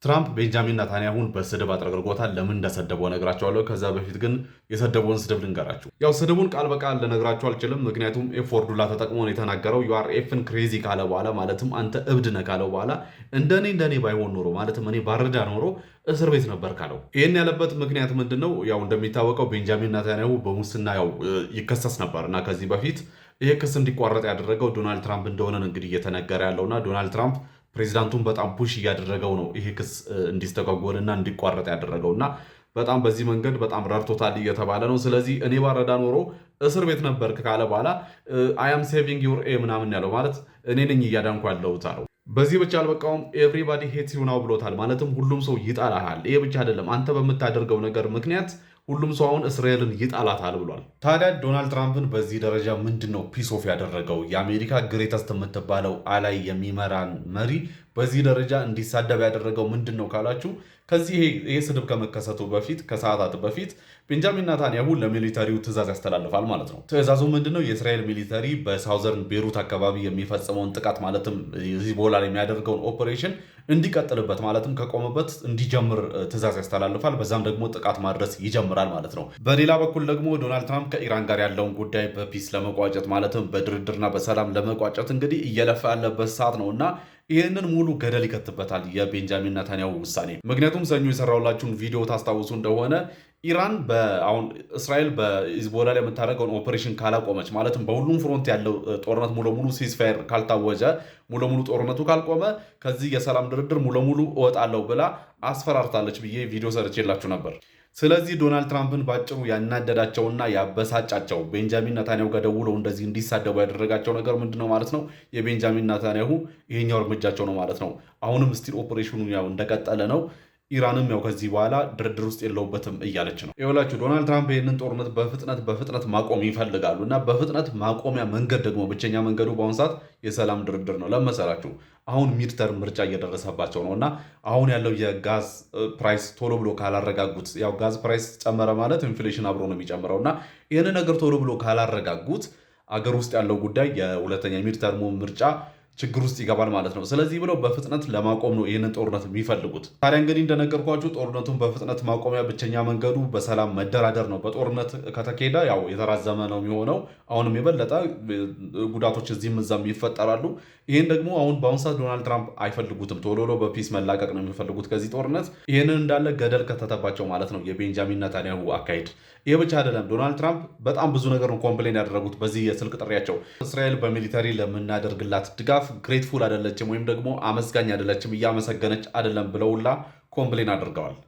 ትራምፕ ቤንጃሚን ኔታንያሁን በስድብ አጥረግርጎታል። ለምን እንደሰደበው ነግራቸዋለሁ። ከዛ በፊት ግን የሰደበውን ስድብ ልንገራችሁ። ያው ስድቡን ቃል በቃል ልነግራችሁ አልችልም፣ ምክንያቱም ኤፍ ወርዱላ ተጠቅሞ ነው የተናገረው። ዩአር ኤፍን ክሬዚ ካለ በኋላ ማለትም አንተ እብድ ነህ ካለው በኋላ እንደኔ ባይሆን ኖሮ ማለትም እኔ ባረዳ ኖሮ እስር ቤት ነበር ካለው። ይህን ያለበት ምክንያት ምንድን ነው? ያው እንደሚታወቀው ቤንጃሚን ኔታንያሁ በሙስና ያው ይከሰስ ነበር እና ከዚህ በፊት ይሄ ክስ እንዲቋረጥ ያደረገው ዶናልድ ትራምፕ እንደሆነ እንግዲህ እየተነገረ ያለውና ዶናልድ ትራምፕ ፕሬዚዳንቱን በጣም ፑሽ እያደረገው ነው ይሄ ክስ እንዲስተጓጎልና እንዲቋረጥ ያደረገው እና በጣም በዚህ መንገድ በጣም ረድቶታል እየተባለ ነው። ስለዚህ እኔ ባረዳ ኖሮ እስር ቤት ነበር ካለ በኋላ አያም ሴቪንግ ዩር ኤ ምናምን ያለው ማለት እኔ ነኝ እያዳንኩ ያለሁት አለው። በዚህ ብቻ አልበቃውም። ኤቭሪባዲ ሄትስ ዩ ናው ብሎታል። ማለትም ሁሉም ሰው ይጠላሃል። ይሄ ብቻ አይደለም፣ አንተ በምታደርገው ነገር ምክንያት ሁሉም ሰው አሁን እስራኤልን ይጣላታል ብሏል። ታዲያ ዶናልድ ትራምፕን በዚህ ደረጃ ምንድን ነው ፒስ ኦፍ ያደረገው? የአሜሪካ ግሬተስት የምትባለው አላይ የሚመራን መሪ በዚህ ደረጃ እንዲሳደብ ያደረገው ምንድን ነው ካላችሁ ከዚህ ይሄ ስድብ ከመከሰቱ በፊት ከሰዓታት በፊት ቤንጃሚን ኔታንያሁ ለሚሊተሪው ትእዛዝ ያስተላልፋል ማለት ነው። ትእዛዙ ምንድነው? የእስራኤል ሚሊተሪ በሳውዘርን ቤሩት አካባቢ የሚፈጽመውን ጥቃት ማለትም ሂዝቦላ የሚያደርገውን ኦፕሬሽን እንዲቀጥልበት ማለትም ከቆመበት እንዲጀምር ትእዛዝ ያስተላልፋል። በዛም ደግሞ ጥቃት ማድረስ ይጀምራል ማለት ነው። በሌላ በኩል ደግሞ ዶናልድ ትራምፕ ከኢራን ጋር ያለውን ጉዳይ በፒስ ለመቋጨት ማለትም በድርድርና በሰላም ለመቋጨት እንግዲህ እየለፋ ያለበት ሰዓት ነው እና ይህንን ሙሉ ገደል ይከትበታል የቤንጃሚን ኔታንያሁ ውሳኔ። ምክንያቱም ሰኞ የሰራሁላችሁን ቪዲዮ ታስታውሱ እንደሆነ ኢራን አሁን እስራኤል በሂዝቦላ ላይ የምታደርገውን ኦፕሬሽን ካላቆመች ማለትም በሁሉም ፍሮንት ያለው ጦርነት ሙሉ ለሙሉ ሲዝፋየር ካልታወጀ ሙሉ ለሙሉ ጦርነቱ ካልቆመ ከዚህ የሰላም ድርድር ሙሉ ለሙሉ እወጣለሁ ብላ አስፈራርታለች ብዬ ቪዲዮ ሰርቼላችሁ ነበር። ስለዚህ ዶናልድ ትራምፕን ባጭሩ ያናደዳቸውና ያበሳጫቸው ቤንጃሚን ኔታንያሁ ጋር ደውለው እንደዚህ እንዲሳደቡ ያደረጋቸው ነገር ምንድን ነው ማለት ነው? የቤንጃሚን ኔታንያሁ ይሄኛው እርምጃቸው ነው ማለት ነው። አሁንም ስቲል ኦፕሬሽኑ ያው እንደቀጠለ ነው። ኢራንም ያው ከዚህ በኋላ ድርድር ውስጥ የለውበትም እያለች ነው። ይኸውላችሁ ዶናልድ ትራምፕ ይህንን ጦርነት በፍጥነት ማቆም ይፈልጋሉ እና በፍጥነት ማቆሚያ መንገድ ደግሞ ብቸኛ መንገዱ በአሁኑ ሰዓት የሰላም ድርድር ነው። ለመሰላችሁ አሁን ሚድተርም ምርጫ እየደረሰባቸው ነው እና አሁን ያለው የጋዝ ፕራይስ ቶሎ ብሎ ካላረጋጉት፣ ያው ጋዝ ፕራይስ ጨመረ ማለት ኢንፍሌሽን አብሮ ነው የሚጨምረው እና ይህንን ነገር ቶሎ ብሎ ካላረጋጉት አገር ውስጥ ያለው ጉዳይ የሁለተኛ ሚድተርሙ ምርጫ ችግር ውስጥ ይገባል ማለት ነው። ስለዚህ ብለው በፍጥነት ለማቆም ነው ይህንን ጦርነት የሚፈልጉት። ታዲያ እንግዲህ እንደነገርኳችሁ ጦርነቱን በፍጥነት ማቆሚያ ብቸኛ መንገዱ በሰላም መደራደር ነው። በጦርነት ከተካሄደ ያው የተራዘመ ነው የሚሆነው። አሁንም የበለጠ ጉዳቶች እዚህም እዛም ይፈጠራሉ። ይህን ደግሞ አሁን በአሁኑ ሰዓት ዶናልድ ትራምፕ አይፈልጉትም። ቶሎ በፒስ መላቀቅ ነው የሚፈልጉት ከዚህ ጦርነት። ይህንን እንዳለ ገደል ከተተባቸው ማለት ነው የቤንጃሚን ኔታንያሁ አካሄድ። ይህ ብቻ አይደለም። ዶናልድ ትራምፕ በጣም ብዙ ነገር ነው ኮምፕሌን ያደረጉት በዚህ የስልክ ጥሪያቸው። እስራኤል በሚሊተሪ ለምናደርግላት ድጋፍ ግሬትፉል አይደለችም ወይም ደግሞ አመስጋኝ አይደለችም፣ እያመሰገነች አይደለም ብለውላ ኮምፕሌን አድርገዋል።